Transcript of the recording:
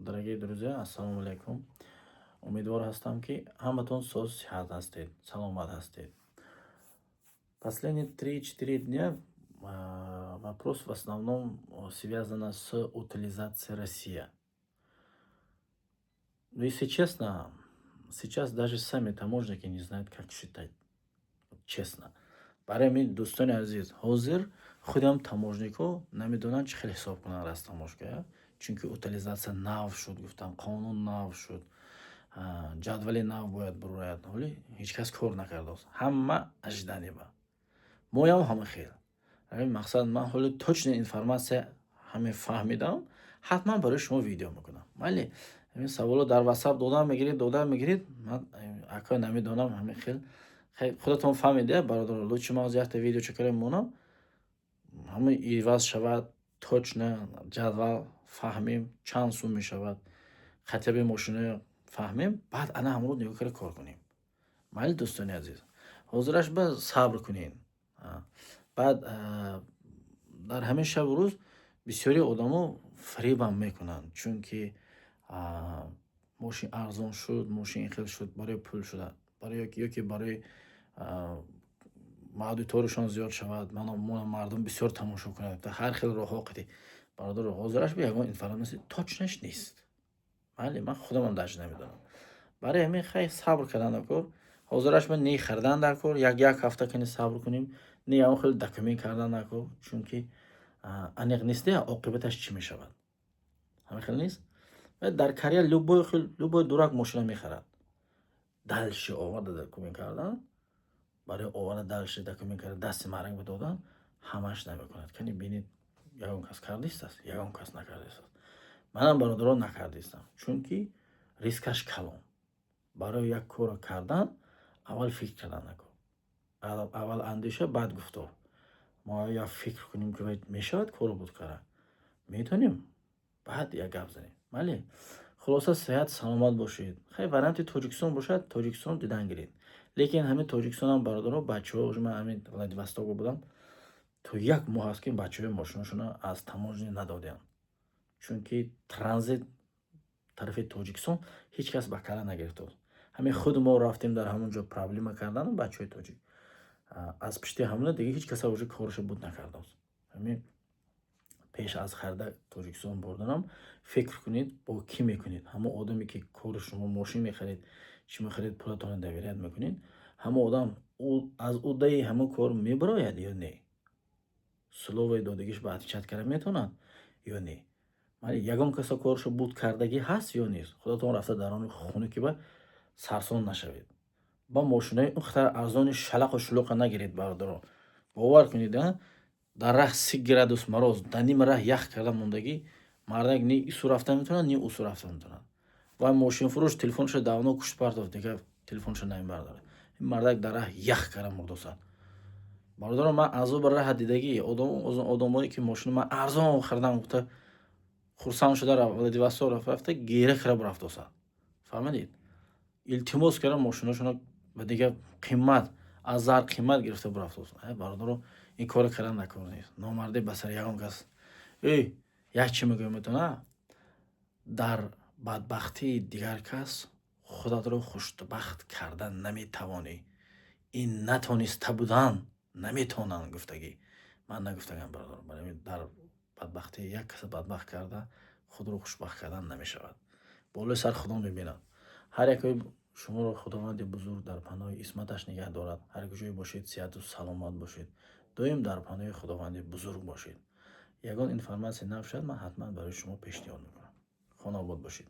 Дорогие друзья, ассаламу алейкум. Умедвор ҳастам, ки ҳаматон соз сиҳат ҳастед, саломат ҳастед. Последние 3-4 дня вопрос в основном связан с утилизацией России. Но если честно, сейчас даже сами таможенники не знают, как считать. Честно. Барои мин дӯстони азиз, ҳозир худам таможнико намедонанд чӣ хел ҳисоб кунанд раз таможга. Чунки утилизация нав шуд, гуфтам қонун нав шуд, ҷадвали нав бояд бирояд, вале ҳеҷ кас кор накардааст. Ҳама ажданиба. Моям ҳама хел. Мақсад ман ҳоли точна информация ҳаме фаҳмидам, ҳатман барои шумо видео мекунам. Вале ҳамин саволо дар WhatsApp дода мегирид, ман ака намедонам ҳамин хел. Худатон фаҳмида, бародарон, лучи ман аз якта видео чекара мемонам. Ҳама иваз шавад, точна ҷадвал фаҳмем, чанд сум мешавад, хатиби мошина фаҳмем, баъд ана ҳамаро нигоҳ карда кор кунем. Майли дӯстони азиз, ҳозираш ба сабр кунед. Баъд дар ҳамин шабу рӯз бисёри одамо фребам мекунанд, чунки мошин арзон шуд, мошин ин хел шуд, барои пул шуда, ёки барои аудиторияшон зиёд шавад, мардум бисёр тамошо кунад, ҳар хел роҳҳо қидӣ. Бародаро, ҳозираш ягон информация точнаш нест. Майли, ман худамам даҷ намедонам. Барои ҳамин хай сабр кардан дар кор. Ҳозираш ба не хардан дар кор, як ҳафта кани сабр кунем, не ягон хел документ кардан дар кор, чунки аниқ нест оқибаташ чӣ мешавад. Ҳамин хел нест. Дар Корея любой дурак мошина мехарад. Дальше оварда документ кардан, барои оварда дальше документ кардан, дасти марак бидодан, ҳамаш намекунад. Кани бинед, ягон кас кардистааст, ягон кас накардистааст. Манам бародарон накардистам, чунки рискаш калон. Барои як кора кардан, аввал фикр кардан накун. Аввал андеша, баъд гуфтор. Мо як фикр кунем, ки мешавад коро буд кара. Метонем, баъд як гап занем. Мале, хулоса сеҳат саломат бошед. Хай варианти Тоҷикистон бошад, Тоҷикистон дидан гиред. Лекин ҳамин Тоҷикистонам бародаро, бачаҳо, ман ҳамин Владивостокда будам, то як моҳ аст ки бачаҳои мошинашона аз таможня надодиянд. Чунки транзит тарафи Тоҷикистон ҳеҷ кас ба кара нагирифтааст. Ҳамин худ мо рафтем дар ҳамон ҷо проблема кардан бачаҳои тоҷик. Аз пишти ҳамна дига ҳеҷ каса уже корашо буд накардааст. Ҳамин пеш аз харида Тоҷикистон бурданам, фикр кунед, бо кӣ мекунед. Ҳама одаме ки кори шумо мошин мехаред, чӣ мехаред, пулатонро доверият мекунед, ҳама одам аз уддаи ҳамон кор мебарояд ё не? Словои додагиш ба отвечат карда метавонад ё не? Мали ягон каса коршо буд кардагӣ ҳаст ё нест? Худатон рафта дар он хунуки ба сарсон нашавед. Ба мошинаи он хатар арзони шалақу шулуқа нагиред, бародарон. Бовар кунед, дар раҳ 30 градус мороз, дар ним раҳ ях карда мондагӣ, мардак не ису рафта метавонад, не усу рафта метавонад. Вай мошинфурӯш телефонашо давно кушт партов, дига телефонашо намебардорад. Ин мардак дар раҳ ях карда мурдосад. Бародарон, ман азоби раҳ дидагӣ, одамое ки мошина ман арзон хардам гуфта хурсанд шуда Владивосток рафта, гера карда рафтосад. Фаҳмидед? Илтимос карда мошинашона ба дига қимат, аз зар қимат гирифта бирафтосад. Бародарон, ин кора кардан накунед. Номардӣ ба сари ягон кас. Як чӣ мегӯям метавонам? Дар бадбахтии дигар кас худатро хушбахт кардан наметавонӣ. Ин натониста будан наметавонанд гуфтагӣ. Ман нагуфтагам, бародарон. Барои ҳамин дар бадбахтии як каса бадбахт карда худро хушбахт кардан намешавад. болои сар худо мебинад. ҳар яке шуморо худованди бузург дар паноҳи исматаш нигоҳ дорад. ҳар куҷое бошед, сиҳату саломат бошед. доим дар паноҳи худованди бузург бошед. Ягон информация нав шуд, ман ҳатман барои шумо пешниҳод мекунам. Хона обод бошед.